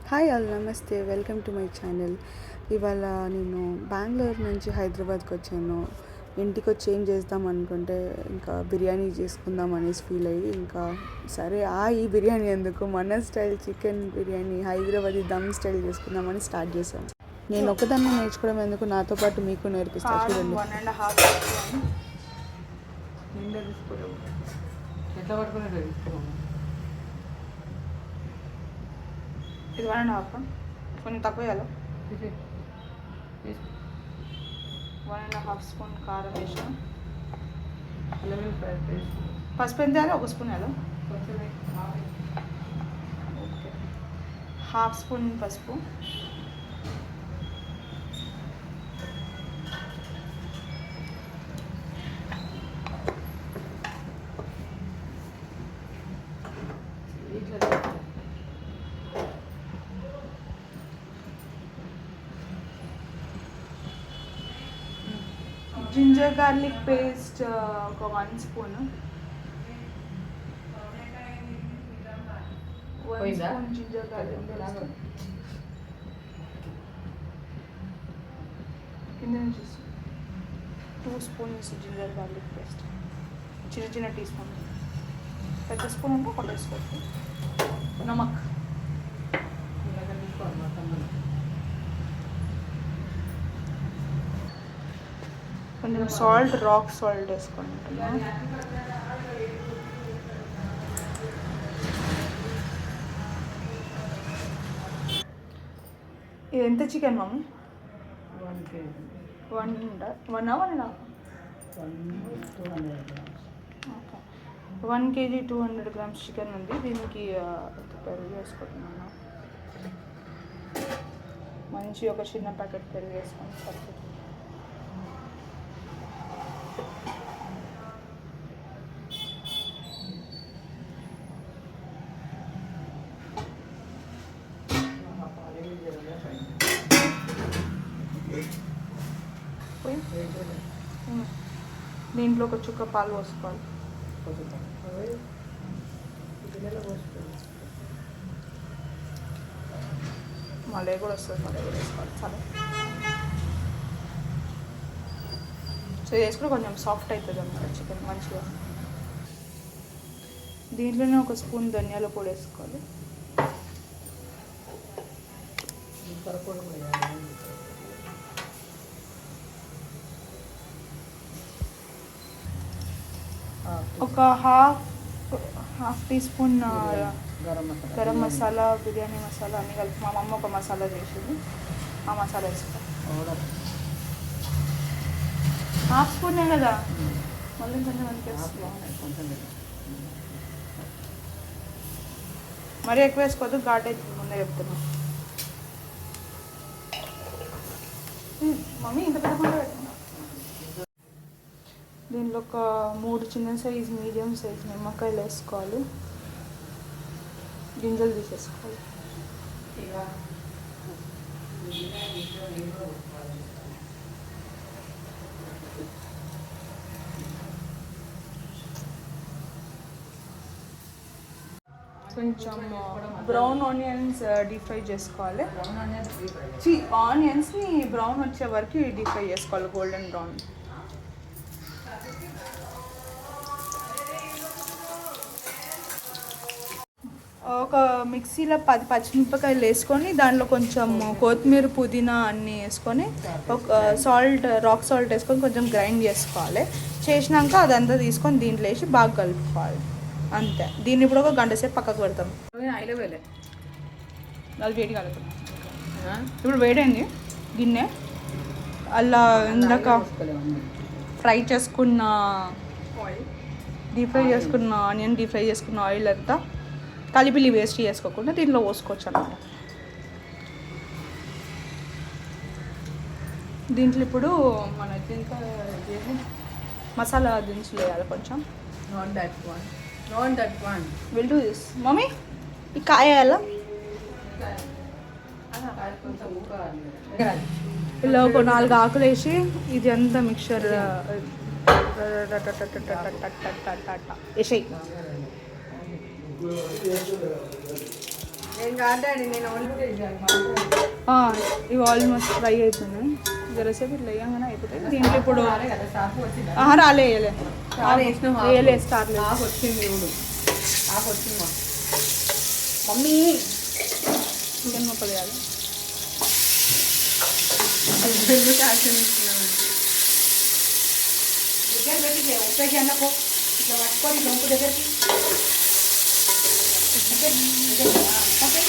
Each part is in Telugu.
హాయ్ ఆల్, నమస్తే, వెల్కమ్ టు మై ఛానల్. ఇవాళ నేను బెంగళూరు నుంచి హైదరాబాద్కి వచ్చాను. ఇంటికి వచ్చి ఏం చేద్దాం అనుకుంటే ఇంకా బిర్యానీ చేసుకుందాం అనేసి ఫీల్ అయ్యి ఇంకా సరే ఈ బిర్యానీ ఎందుకు, మన style chicken biryani Hyderabadi dum style చేసుకుందామని స్టార్ట్ చేశాను. నేను ఒకదాన్ని నేర్చుకోవడం ఎందుకు, నాతో పాటు మీకు నేర్పిస్తాను. చూడండి. 1.5 ఎట్లా పట్టుకునే ఇది 1.5 కొంచెం తక్కువ వేయాలి. 1.5 స్పూన్ కారం వేసాం. పసుపు ఎంత వేయాలి? 1 స్పూన్ వేయాలి. ఓకే, 1/2 స్పూన్ పసుపు, జింజర్ గార్లిక్ పేస్ట్ ఒక 1 spoon, 1 spoon ginger garlic paste. కింద నుంచి 2 స్పూన్స్ జింజర్ గార్లిక్ పేస్ట్, చిన్న చిన్న టీ స్పూన్. పెద్ద స్పూన్ అంటే ఒక వేసుకోవచ్చు. నమక్, కొంచెం సాల్ట్, రాక్ సాల్ట్ వేసుకోండి. ఇది ఎంత chicken mummy? 1 kg 200 grams chicken ఉంది. దీనికి పెరుగు వేసుకుంటున్నాను. మంచి ఒక చిన్న ప్యాకెట్ పెరుగు వేసుకొని సరిపోతుంది. దీంట్లో ఒక చుక్క పాలు పోసుకోవాలి. మళ్ళీ కూడా వస్తుంది, మళ్ళీ కూడా వేసుకోవాలి. చాలా సో వేసుకుని కొంచెం సాఫ్ట్ అవుతుంది అన్నమాట చికెన్ మంచిగా. దీంట్లోనే ఒక స్పూన్ ధనియాల పొడి వేసుకోవాలి. ఒక half tea spoon garam masala, biryani masala అన్నీ కలిపి మా మమ్మ ఒక మసాలా చేసింది, ఆ మసాలా వేసుకోవాలి. 1/2 స్పూనే కదా, మళ్ళీ కొంచెం మరీ ఎక్కువ వేసుకోవద్దు, ఘాట్ అవుతుంది, ముందే చెప్తున్నా. మమ్మీ ఇంత పెద్ద పెట్టండి. దీనిలో ఒక 3 చిన్న సైజ్, మీడియం సైజ్ నిమ్మకాయలు వేసుకోవాలి. గింజలు తీసేసుకోవాలి. కొంచెం బ్రౌన్ ఆనియన్స్ డీప్ ఫ్రై చేసుకోవాలి. ఆనియన్స్ని బ్రౌన్ వచ్చే వరకు డీప్ ఫ్రై చేసుకోవాలి, గోల్డెన్ బ్రౌన్. ఒక మిక్సీలో 10 పచ్చిమిరపకాయలు వేసుకొని దాంట్లో కొంచెం కొత్తిమీర, పుదీనా అన్నీ వేసుకొని ఒక రాక్ సాల్ట్ వేసుకొని కొంచెం గ్రైండ్ చేసుకోవాలి. చేసినాక అదంతా తీసుకొని దీంట్లో వేసి బాగా కలుపుకోవాలి. అంతే. దీన్ని ఇప్పుడు ఒక గంట సేపు పక్కకు పెడతాం. అది వేడి కలుపుతాం. ఇప్పుడు వేడైంది గిన్నె. అలా ఇందాక డీప్ ఫ్రై చేసుకున్న ఆనియన్, డీప్ ఫ్రై చేసుకున్న ఆయిల్ అంతా కలిపిలి వేస్ట్ చేసుకోకుండా దీంట్లో పోసుకోవచ్చు అన్నమాట. దీంట్లో ఇప్పుడు మన మసాలా దినుసులు వేయాలి కొంచెం. Will do this mummy. ఈ కాయ వేయాలా? ఇలా ఒక 4 ఆకులు వేసి ఇది అంతా మిక్చర్ వేసేయి. ఇవి ఆల్మోస్ట్ ఫ్రై అవుతున్నాయి. జరసేపు ఇట్లా వేయగానే అయిపోతాయి. దీంట్లో ఇప్పుడు రాలే వేయలే స్టార్ట్ వచ్చింది మమ్మీ చికెన్ ముక్కలు వేయాలి. దగ్గర పెట్టి ఉపయోగి అన్నపో ఇట్లా పట్టుకొని దొంకు దగ్గరికి ఓకే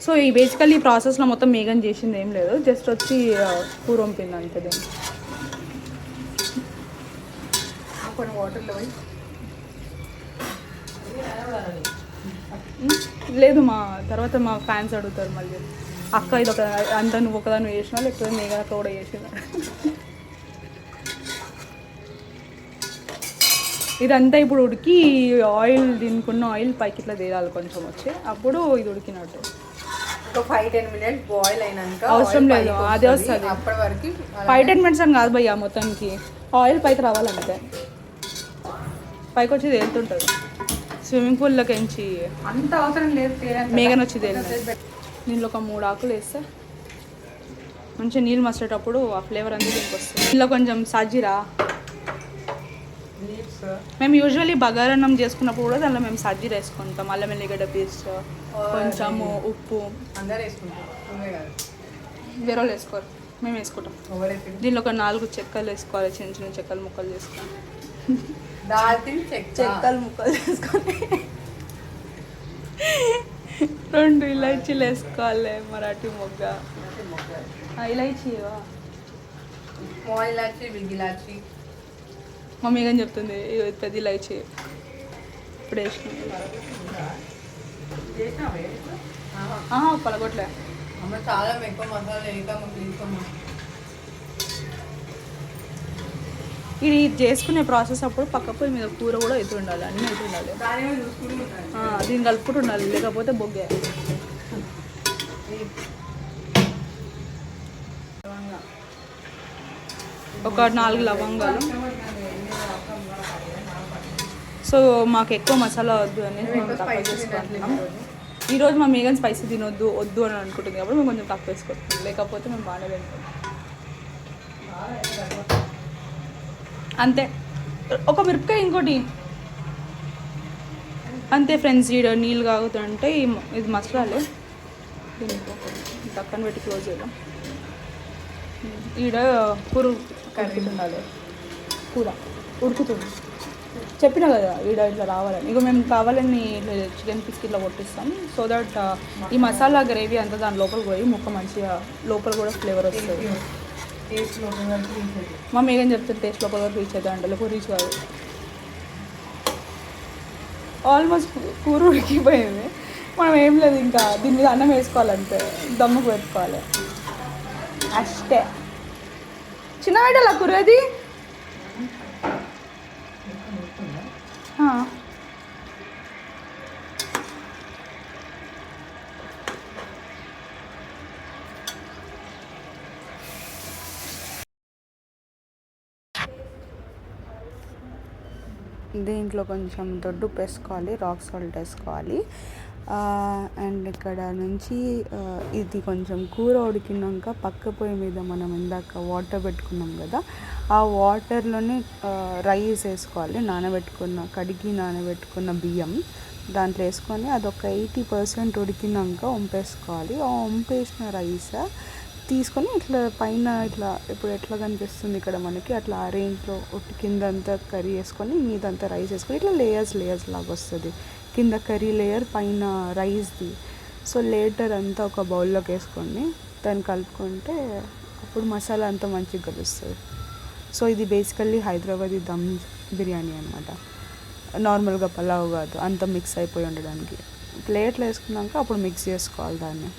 సో ఈ బేసికల్లీ ఈ ప్రాసెస్లో మొత్తం మేఘన్ చేసింది ఏం లేదు, జస్ట్ వచ్చి కూర వంపింది అంతే. దీన్ని కొన్ని వాటర్లో లేదు, మా తర్వాత మా ఫ్యాన్స్ అడుగుతారు మళ్ళీ, అక్క ఇది ఒక అంతా నువ్వు ఒకదాన్ని చేసినా లేకపోతే మేఘన్ అక్క కూడా చేసిన. ఇదంతా ఇప్పుడు ఉడికి ఆయిల్, దీనికున్న ఆయిల్ పైకి ఇట్లా తేలాలి కొంచెం వచ్చి, అప్పుడు ఇది ఉడికినట్టు. ఒక 5-10 minutes బాయిల్ అయినాక అవసరం లేదు, అదే వస్తుంది. అప్పటి వరకు 5-10 minutes అని కాదు భయ్యా, మొత్తానికి ఆయిల్ పైకి రావాలంటే పైకి వచ్చి తేలుతుంటుంది. స్విమ్మింగ్ పూల్లోకి ఎంచి అంత అవసరం లేదు. మేఘన్ వచ్చి తేలింది. దీనిలో ఒక 3 ఆకులు వేస్తే మంచిగా నీళ్ళు మసేటప్పుడు ఆ ఫ్లేవర్ అంతా దీనికి వస్తుంది. దీనిలో కొంచెం సాజీరా, మేము యూజువల్లీ బగారన్నం చేసుకున్నప్పుడు కూడా దానిలో మేము సాజీరా వేసుకుంటాం, అల్లం ఎల్లిగడ్డ పేస్ట్, కొంచెము ఉప్పు. అందరూ వేసుకుంటాం, వేరే వాళ్ళు వేసుకోరు, మేము వేసుకుంటాం. దీనిలో ఒక 4 చెక్కలు వేసుకోవాలి, చిన్న చిన్న చెక్కలు ముక్కలు చేసుకొని, చెక్కలు ముక్కలు చేసుకొని 2 ఇలాచీలు వేసుకోవాలి, మరాఠీ మొగ్గ ఇలాచీవా ఇలాచి బిగ్ ఇలాచి. మమ్మీ కానీ చెప్తుంది పెద్ద ఇలాచీ ఇప్పుడు వేసిన పలగొట్లే. చాలా ఎక్కువ మసాలా వేయకమ్మా. ఇది చేసుకునే ప్రాసెస్ అప్పుడు పక్క పొయ్యి మీద కూర కూడా ఎత్తు ఉండాలి, అన్నీ ఎత్తు ఉండాలి, దీన్ని కలుపుకుంటూ ఉండాలి, లేకపోతే బొగ్గే. ఒక 4 లవంగాలు. సో మాకు ఎక్కువ మసాలా వద్దు అని మేము తక్కువ చేసుకుంటున్నాం. ఈరోజు మా మేఘన్ స్పైసీ వద్దు అని అనుకుంటుంది కాబట్టి మేము కొంచెం తక్కువ వేసుకుంటున్నాం, లేకపోతే మేము బాగానే తింటాం. అంతే, ఒక మిరపకాయ ఇంకోటి అంతే ఫ్రెండ్స్. ఈడ నీళ్ళు కాగుతుంటే ఇది మసాలాలే, పక్కన పెట్టి క్లోజ్ చేద్దాం. ఈడ కూర కలుపుతుండాలి, కూర ఉడుకుతుంది. చెప్పినా కదా ఈడ ఇట్లా రావాలని. ఇక మేము కావాలని ఇట్లా చికెన్ పీస్కి ఇట్లా కొట్టిస్తాం, సో దట్ ఈ మసాలా గ్రేవీ అంతా దాని లోపల పోయి ముక్క మంచిగా లోపల కూడా ఫ్లేవర్ వస్తుంది. మా మేఘం చెప్తుంది టేస్ట్ లోపల వరకు రీచ్ అవుతా అంటే, లేకపోతే రీచ్ కాదు. ఆల్మోస్ట్ కూర ఉడికిపోయింది, మనం ఏం లేదు ఇంకా దీని మీద అన్నం వేసుకోవాలంటే దమ్ముకు పెట్టుకోవాలి అష్టే. చిన్న ఐడలా కూర అది. దీంట్లో కొంచెం దొడ్డుప్పు వేసుకోవాలి, రాక్ సాల్ట్ వేసుకోవాలి. అండ్ ఇక్కడ నుంచి ఇది కొంచెం కూర ఉడికినాక పక్క పొయ్యి మీద మనం ఇందాక వాటర్ పెట్టుకున్నాం కదా, ఆ వాటర్లోనే రైస్ వేసుకోవాలి, కడిగి నానబెట్టుకున్న బియ్యం దాంట్లో వేసుకొని అదొక 80% ఉడికినాక వంపేసుకోవాలి. ఆ వంపేసిన రైస్ తీసుకొని ఇట్లా పైన ఇట్లా ఇప్పుడు ఎట్లా కనిపిస్తుంది ఇక్కడ మనకి, అట్లా అరేంజ్లో కిందంతా కర్రీ వేసుకొని మీదంతా రైస్ వేసుకొని ఇట్లా లేయర్స్ లాగా వస్తుంది. కింద కర్రీ లేయర్, పైన రైస్ది. సో లేటర్ అంతా ఒక బౌల్లోకి వేసుకోండి. దాన్ని కలుపుకుంటే అప్పుడు మసాలా అంతా మంచిగా కలుస్తుంది. సో ఇది బేసికల్లీ హైదరాబాదీ దమ్ బిర్యానీ అనమాట. నార్మల్గా పలావ్ కాదు, అంత మిక్స్ అయిపోయి ఉండడానికి. ప్లేట్లో వేసుకున్నాక అప్పుడు మిక్స్ చేసుకోవాలి దాన్ని.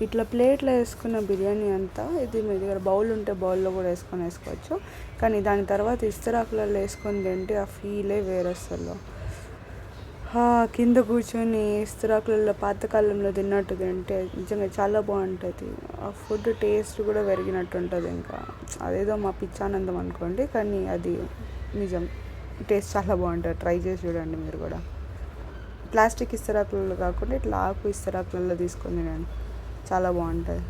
ఇట్లా ప్లేట్లో వేసుకున్న బిర్యానీ అంతా ఇది మీ దగ్గర బౌల్ ఉంటే బౌల్లో కూడా వేసుకోవచ్చు. కానీ దాని తర్వాత ఇస్తరాకులలో వేసుకొని తింటే ఆ ఫీలే వేరే అసలు. కింద కూర్చొని ఇస్తరాకులలో పాతకాలంలో తిన్నట్టు తింటే నిజంగా చాలా బాగుంటుంది. ఆ ఫుడ్ టేస్ట్ కూడా పెరిగినట్టు ఉంటుంది. ఇంకా అదేదో మా పిచ్చానందం అనుకోండి, కానీ అది నిజం. టేస్ట్ చాలా బాగుంటుంది. ట్రై చేసి చూడండి మీరు కూడా. ప్లాస్టిక్ ఇస్తరాకులలో కాకుండా ఇట్లా ఆకు ఇస్తరాకులలో తీసుకొని తినండి, చాలా బాగుంటుంది.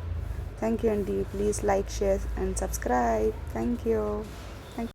థ్యాంక్ యూ అండి. Please like, share and subscribe. Thank you.